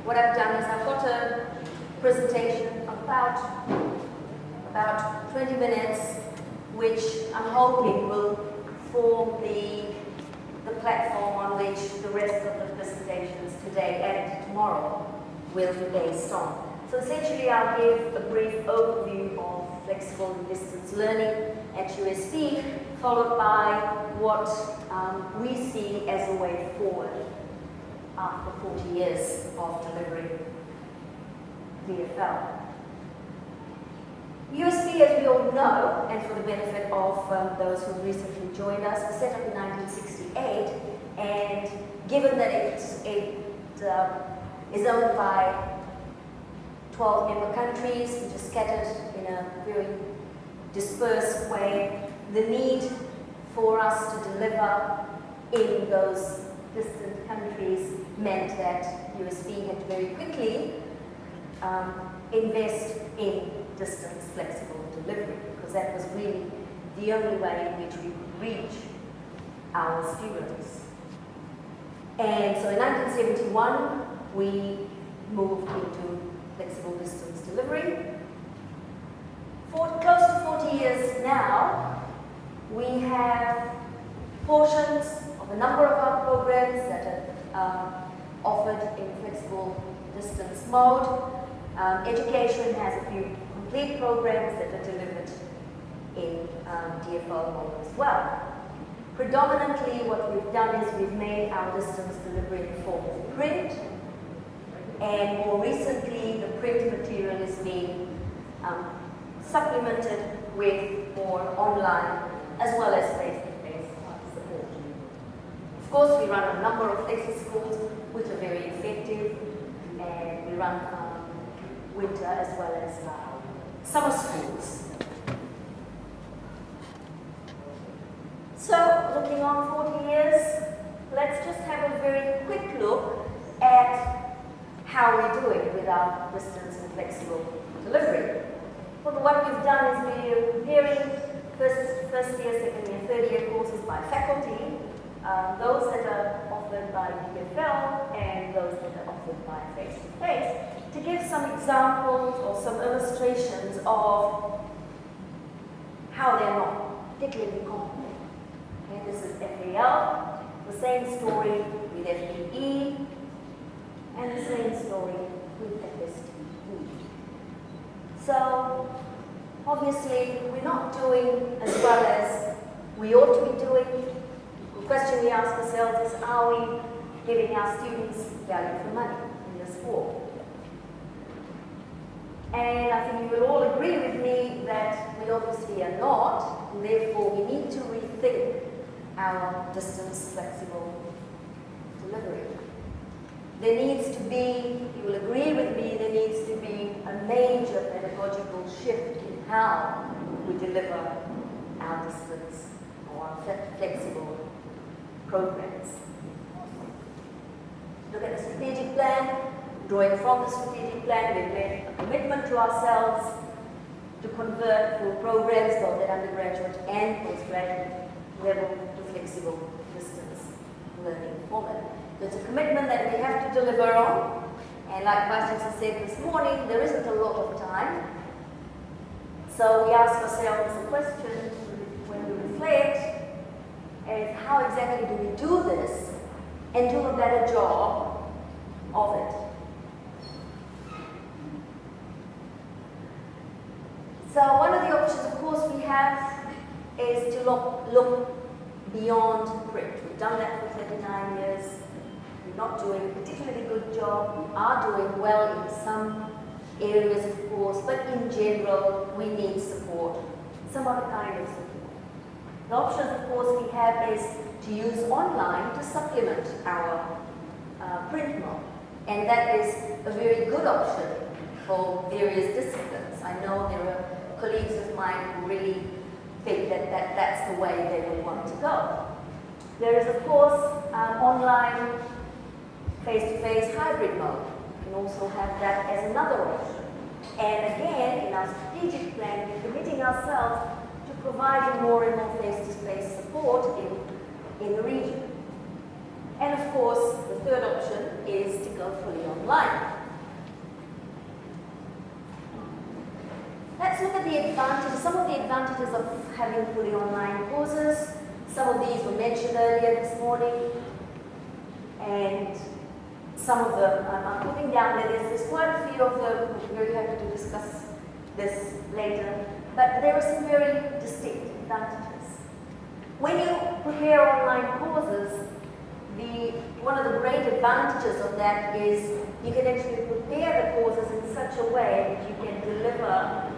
what I've done is I've got a presentation of about 20 minutes, which I'm hoping will form the platform on which the rest of the presentations today and tomorrow will be based on. So essentially I'll give a brief overview of flexible and distance learning at USB, followed by what we see as a way forward after 40 years of delivering VFL. USB, as we all know, and for the benefit of those who recently joined us, was set up in 1968, and given that it is owned by 12 member countries, which are scattered in a very dispersed way, the need for us to deliver in those distant countries meant that USB had to very quickly invest in distance flexible delivery, because that was really the only way in which we could reach our students. And so in 1971, we moved into flexible distance delivery. For close to 40 years now, we have portions of a number of our programs that are offered in flexible distance mode. Education has a few complete programs that are delivered in DFL mode as well. Predominantly what we've done is we've made our distance delivery in the form of print, and more recently the print material is being supplemented with more online as well as face-to-face support. Of course, we run a number of flexi schools which are very effective, and we run winter as well as summer schools. So, looking on 40 years, let's just have a very quick look at how we're doing with our distance and flexible delivery. Well, what we've done is we're preparing first year, second year, third year courses by faculty, those that are offered by DFL and those that are offered by face-to-face, to give some examples or some illustrations of how they're not particularly complicated. Okay, this is FAL, the same story with FPE, and the same story with FSTE. So, obviously, we're not doing as well as we ought to be doing. The question we ask ourselves is, are we giving our students value for money in this form? And I think you will all agree with me that we obviously are not, and therefore we need to rethink our distance flexible delivery. There needs to be, you will agree with me, there needs to be a major pedagogical shift in how we deliver our distance or our flexible programs. Look at the strategic plan. Drawing from the strategic plan, we've made a commitment to ourselves to convert full programs, both at undergraduate and postgraduate level, to flexible distance learning format. It's a commitment that we have to deliver on, and like Vice said this morning, there isn't a lot of time. So we ask ourselves the question when we reflect, is how exactly do we do this and do a better job of it? So one of the options, of course, we have is to look beyond print. We've done that for 39 years. We're not doing a particularly good job. We are doing well in some areas, of course, but in general, we need support, some other kind of support. The option, of course, we have is to use online to supplement our print mode. And that is a very good option for various disciplines. I know there are colleagues of mine who really think that that's the way they would want to go. There is, of course, online face-to-face hybrid mode. You can also have that as another option. And again, in our strategic plan, we're committing ourselves to providing more and more face-to-face support in the region. And of course, the third option is to go fully online. Let's look at the advantages, some of the advantages of having fully online courses. Some of these were mentioned earlier this morning, and some of them I'm putting down there. There's quite a few of them. We're very happy to discuss this later, but there are some very distinct advantages. When you prepare online courses, one of the great advantages of that is you can actually prepare the courses in such a way that you can deliver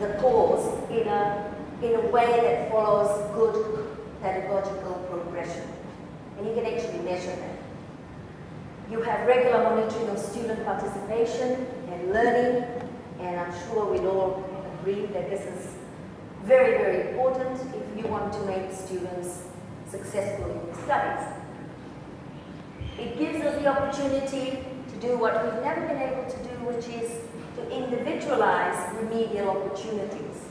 the course in a way that follows good pedagogical progression. And you can actually measure that. You have regular monitoring of student participation and learning, and I'm sure we'd all agree that this is very, very important if you want to make students successful in their studies. It gives us the opportunity to do what we've never been able to do, which is to individualize remedial opportunities.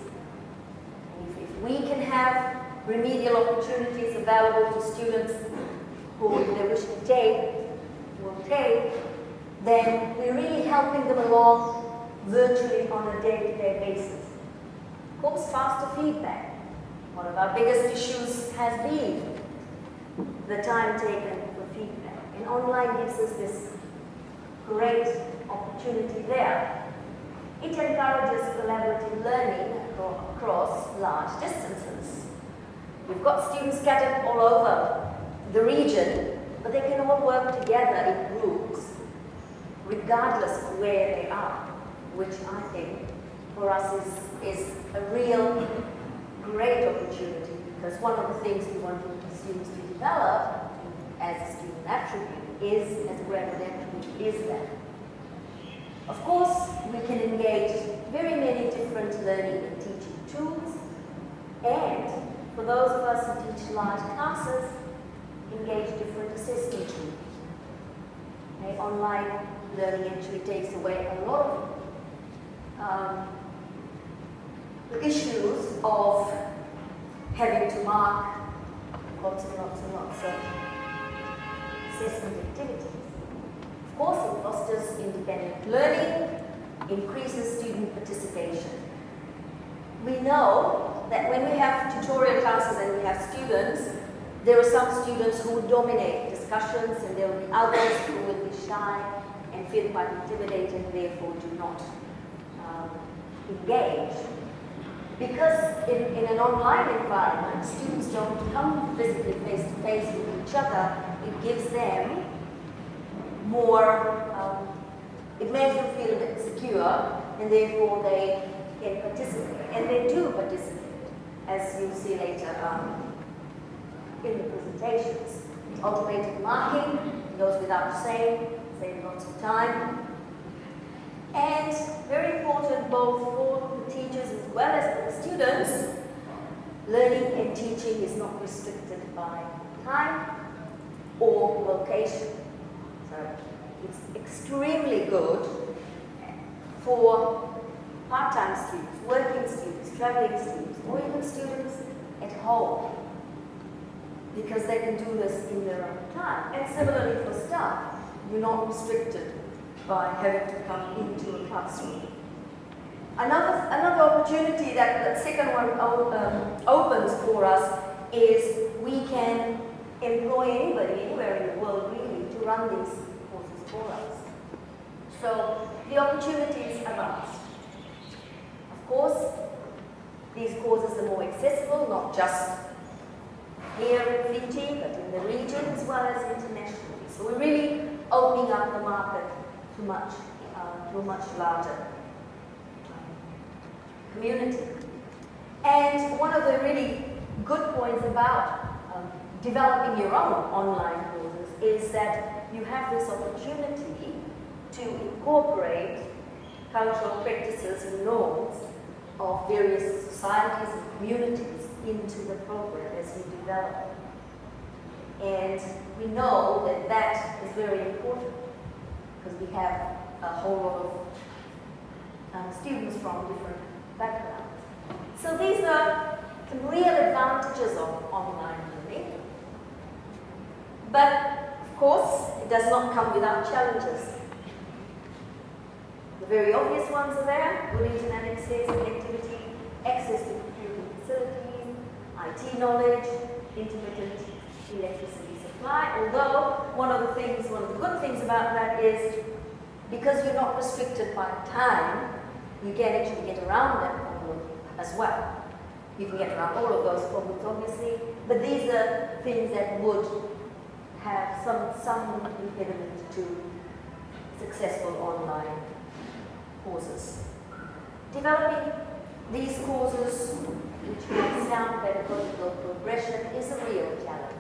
If we can have remedial opportunities available to students who they wish to take, will take, then we're really helping them along virtually on a day-to-day basis. Of course, faster feedback. One of our biggest issues has been the time taken for feedback. And online gives us this great opportunity there. It encourages collaborative learning across large distances. We've got students scattered all over the region, but they can all work together in groups, regardless of where they are, which I think for us is a real great opportunity, because one of the things we want students to develop as a student attribute is, as a graduate attribute, is that. Of course, we can engage very many different learning and teaching tools, and for those of us who teach large classes, engage different assessment tools. Okay, online learning actually takes away a lot of the issues of having to mark lots and lots and lots of assessment activities. Of course, it fosters independent learning, increases student participation. We know that when we have tutorial classes and we have students, there are some students who dominate discussions, and there will be others who will be shy and feel quite intimidated and therefore do not engage. Because in an online environment, students don't come physically face to face with each other. It gives them more, it makes them feel a bit secure, and therefore they can participate. And they do participate, as you'll see later in the presentations. Automated marking goes without saying, save lots of time. And very important both for the teachers as well as for the students, learning and teaching is not restricted by time or location. So it's extremely good for part-time students, working students, traveling students, or even students at home, because they can do this in their own time. And similarly for staff, you're not restricted by having to come into a classroom. Another opportunity that the second one opens for us is we can employ anybody, anywhere in the world really, to run these courses for us. So the opportunities are vast. Of course, these courses are more accessible, not just here in Fiji, but in the region as well as internationally. So we're really opening up the market to a much larger community. And one of the really good points about developing your own online courses is that you have this opportunity to incorporate cultural practices and norms of various societies and communities into the program as you develop it. And we know that that is very important, because we have a whole lot of students from different backgrounds. So these are some real advantages of online learning. But course, it does not come without challenges. The very obvious ones are there: good internet access, connectivity, access to computing facilities, IT knowledge, intermittent electricity supply. Although one of the good things about that is, because you're not restricted by time, you can actually get around that problem as well. You can get around all of those problems, obviously, but these are things that would have some impediment to successful online courses. Developing these courses, which have sound pedagogical progression, is a real challenge.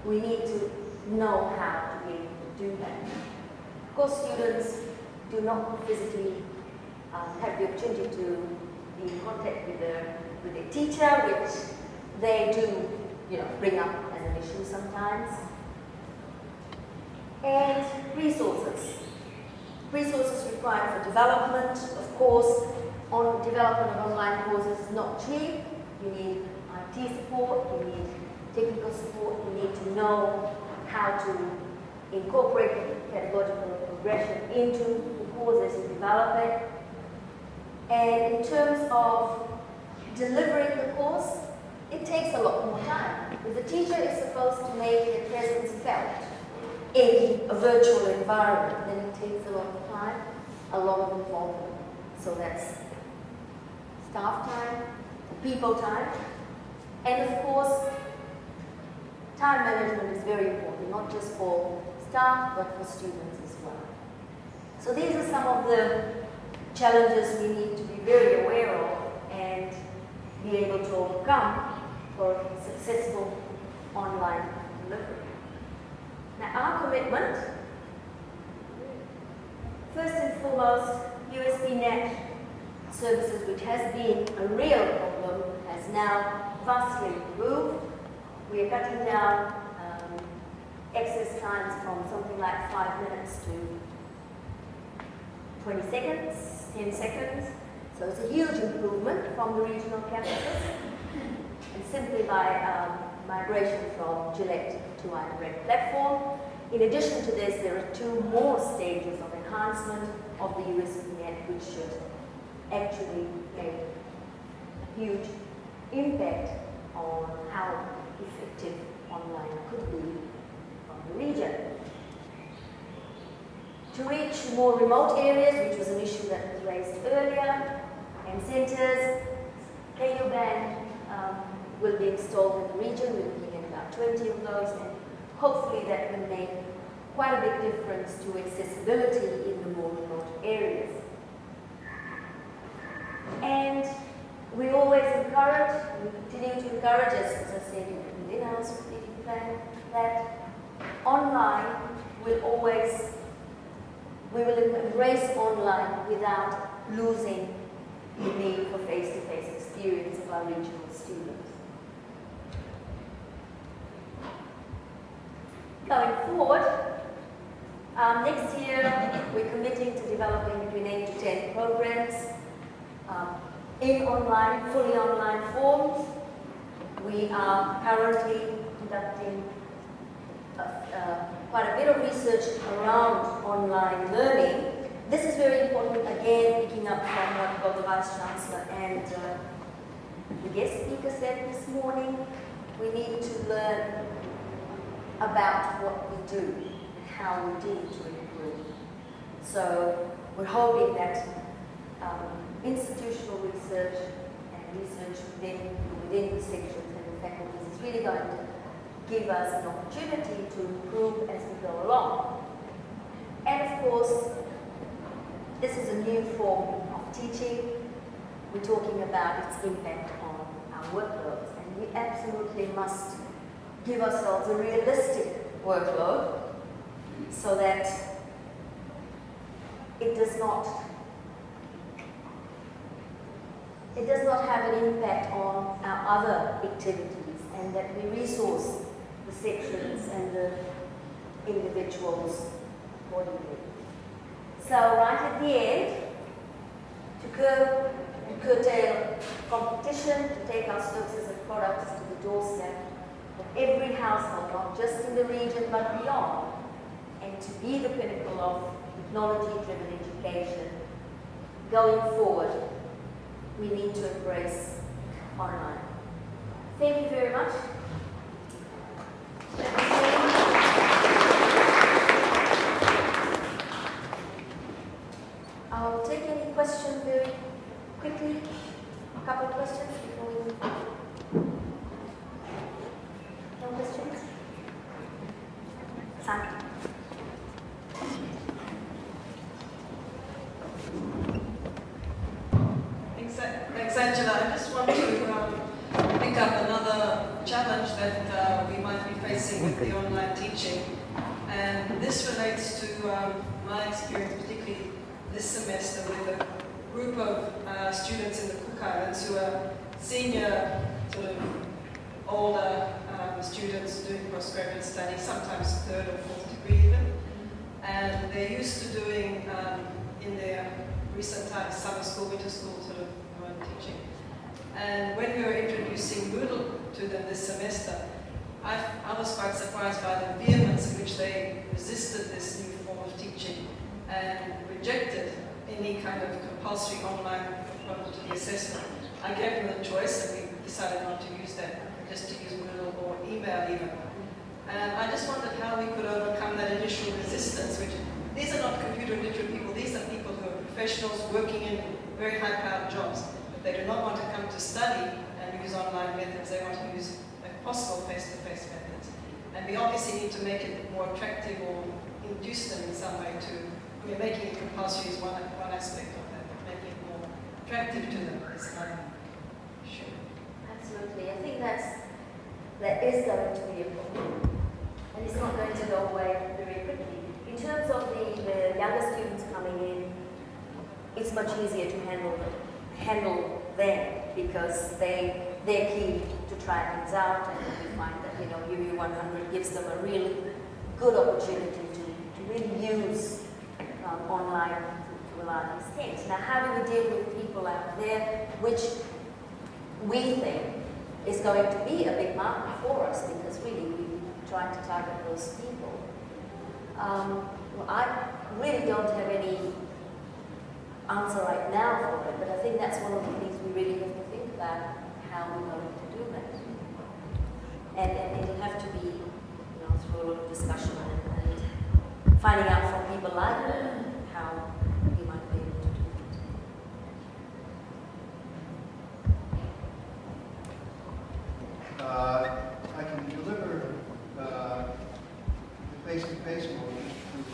We need to know how to be able to do that. Of course, students do not physically have the opportunity to be in contact with their teacher, which they do, bring up as an issue sometimes. And resources. Resources required for development. Of course, development of online courses is not cheap. You need IT support, you need technical support, you need to know how to incorporate pedagogical progression into the course as you develop it. And in terms of delivering the course, it takes a lot more time. If the teacher is supposed to make their presence felt in a virtual environment, then it takes a lot of time, a lot of involvement. So that's staff time, people time, and of course, time management is very important, not just for staff, but for students as well. So these are some of the challenges we need to be very aware of and be able to overcome for successful online delivery. Now, our commitment, first and foremost, USB-NET services, which has been a real problem, has now vastly improved. We are cutting down access times from something like 5 minutes to 20 seconds, 10 seconds. So it's a huge improvement from the regional campuses, and simply by migration from Gillette to our direct platform. In addition to this, there are 2 more stages of enhancement of the USB-NET, which should actually make a huge impact on how effective online could be from the region. To reach more remote areas, which was an issue that was raised earlier, and centres, KU band will be installed in the region. We're looking at about 20 of those, and hopefully that will make quite a big difference to accessibility in the more remote areas. And we always encourage, we continue to encourage, as I said in our strategic plan, that online we will embrace online without losing the need for face-to-face experience of our regional students. Going forward, next year we're committing to developing between 8 to 10 programs in online, fully online forms. We are currently conducting quite a bit of research around online learning. This is very important, again, picking up from what both the Vice Chancellor and the guest speaker said this morning. We need to learn about what we do and how we do to improve. So we're hoping that institutional research and research within the sections and the faculties is really going to give us an opportunity to improve as we go along. And of course, this is a new form of teaching. We're talking about its impact on our workloads, and we absolutely must give ourselves a realistic workload so that it does not have an impact on our other activities, and that we resource the sections and the individuals accordingly. So right at the end, to curb and curtail competition, to take our services and products to the doorstep of every household, not just in the region but beyond, and to be the pinnacle of technology-driven education going forward, we need to embrace online. Thank you very much. I'll take any question very quickly. A couple of questions before we move on. No questions? Sam? Thanks, Angela. I just want to pick up another challenge that we might be facing with the online teaching. And this relates to my experience, particularly this semester, with a group of students in the Cook Islands who are senior, sort of older students doing postgraduate study, sometimes third or fourth degree even. And they're used to doing, in their recent times, summer school, winter school sort of teaching. And when we were introducing Moodle to them this semester, I was quite surprised by the vehemence in which they resisted this new form of teaching and rejected any kind of compulsory online approach to the assessment. I gave them the choice, and we decided not to use that, just to use Moodle or email even. And I just wondered how we could overcome that initial resistance, which these are not computer literate people, these are people who are professionals working in very high-powered jobs. But they do not want to come to study and use online methods, they want to use possible face-to-face methods. And we obviously need to make it more attractive or induce them in some way to, I mean, making it compulsory is one aspect of that, but making it more attractive to them is another issue. Absolutely. I think that is going to be a problem. And it's not going to go away very quickly. In terms of the younger students coming in, it's much easier to handle them because they're keen to try things out, and we find that, you know, UU100 gives them a really good opportunity to really use online to a large extent. Now, how do we deal with people out there, which we think is going to be a big market for us, because really we try to target those people. Well, I really don't have any answer right now for it, but I think that's one of the things we really have to think about, how we're going to do that. And it'll have to be, you know, through a lot of discussion and finding out from people like them how we might be able to do that. I can deliver the face-to-face mode through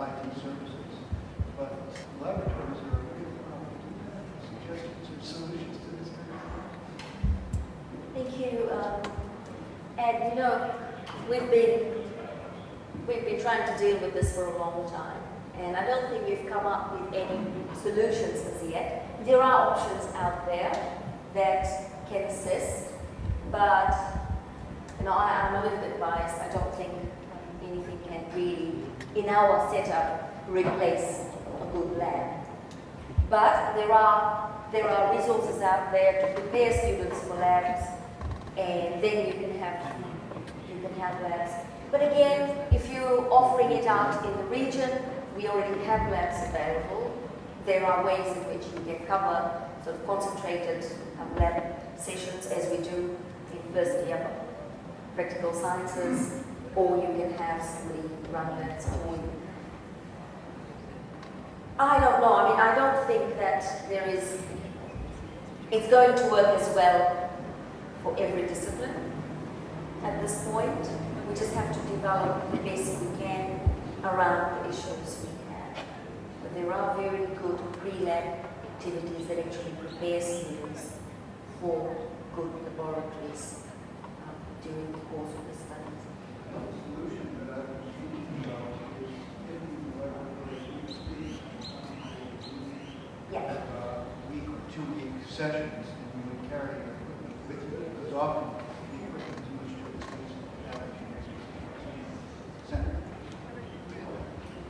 IT services, but laboratories are really suggestions or solutions to this kind of Thank you. And you know, we've been trying to deal with this for a long time, and I don't think we've come up with any solutions as yet. There are options out there that can assist, but you know, I'm a little bit biased. I don't think anything can really, in our setup, replace a good lab. But there are resources out there to prepare students for labs, and then you can have labs. But again, if you're offering it out in the region, we already have labs available. There are ways in which you can cover sort of concentrated lab sessions, as we do in University of Practical Sciences, or you can have somebody run labs for you. I don't know. I mean, I don't think that it's going to work as well for every discipline at this point. We just have to develop the best we can around the issues we have. But there are very good pre-lab activities that actually prepare students for good laboratories during the course of the studies. Yeah. Week or 2 week sessions, and you would carry your equipment with you, because often the equipment is much too expensive to have at your next center.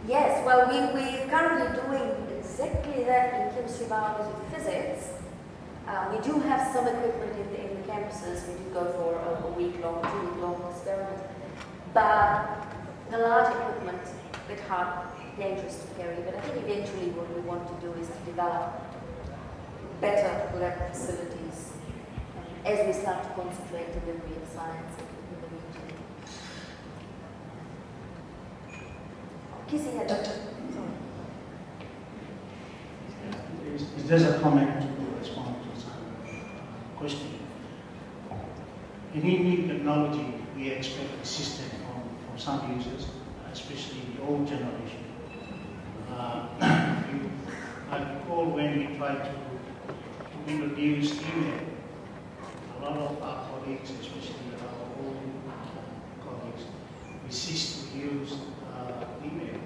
Yes, well, we're currently doing exactly that in chemistry, biology, physics. We do have some equipment in the campuses. We did go for a week-long, 2-week-long experiment. But the large equipment, a bit hard, dangerous to carry. But I think eventually what we want to do is to develop better lab facilities as we start to concentrate delivery of science in the region. Kissy had Doctor. Is there a comment to respond to some question? In new technology, we expect assistance from some users, especially the old generation. I recall when we tried to introduce email, a lot of our colleagues, especially our old colleagues, resist to use email.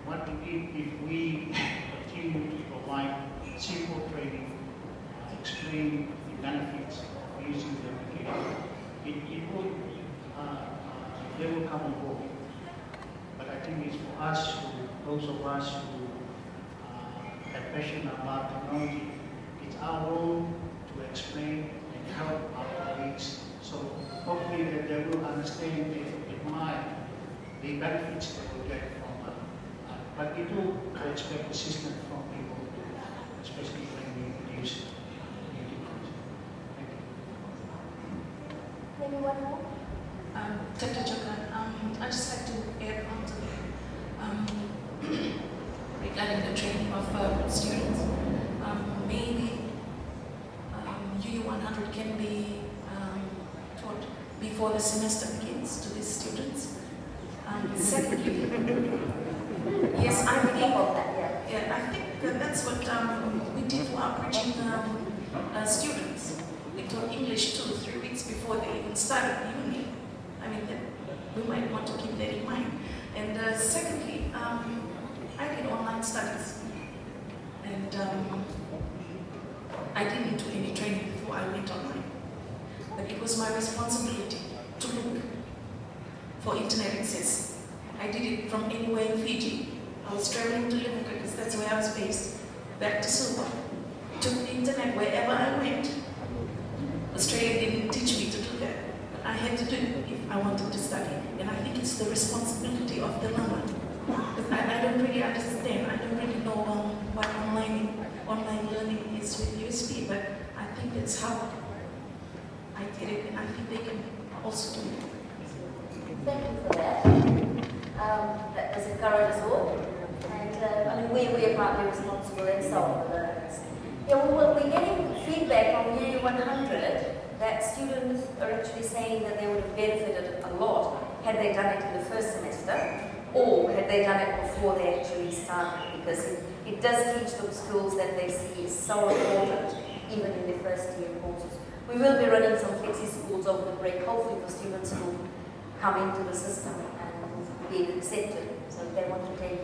What we did, if we continue to provide simple training, explain the benefits of using the application, they will come on board. But I think it's for us, those of us who have passion about technology, it's our role to explain and help our colleagues. So hopefully that they will understand the benefits they will get from but we do expect assistance from people, especially when we introduce new technology. Thank you. maybe one more? Dr. Jokhan, I'd just like to add on to regarding the training of students. Maybe UU100 can be taught before the semester begins to these students. Secondly, yes, I think I think that's what we did for our bridging students. We taught English 2 to 3 weeks before they even started uni. I mean, we might want to keep that in mind. And secondly, I did online studies, and I didn't do any training before I went online. But it was my responsibility to look for internet access. I did it from anywhere in Fiji. I was traveling to Limpopo because that's where I was based, back to Suva. Took the internet wherever I went. Australia didn't teach me to do that. But I had to do it if I wanted to study. And I think it's the responsibility of the learner. Because I don't really understand, I don't really know what online learning is with USB, but I think that's how I did it, and I think they can also do it. Thank you for that. That does encourage us all. And I mean, we are partly responsible in some of the learners. Yeah, we're getting feedback from UU100 that students are actually saying that they would have benefited a lot had they done it in the first semester, or had they done it before they actually started, because it does teach them skills that they see is so important, even in their first year courses. We will be running some flexi schools over the break, hopefully for students who come into the system and be accepted. So if they want to take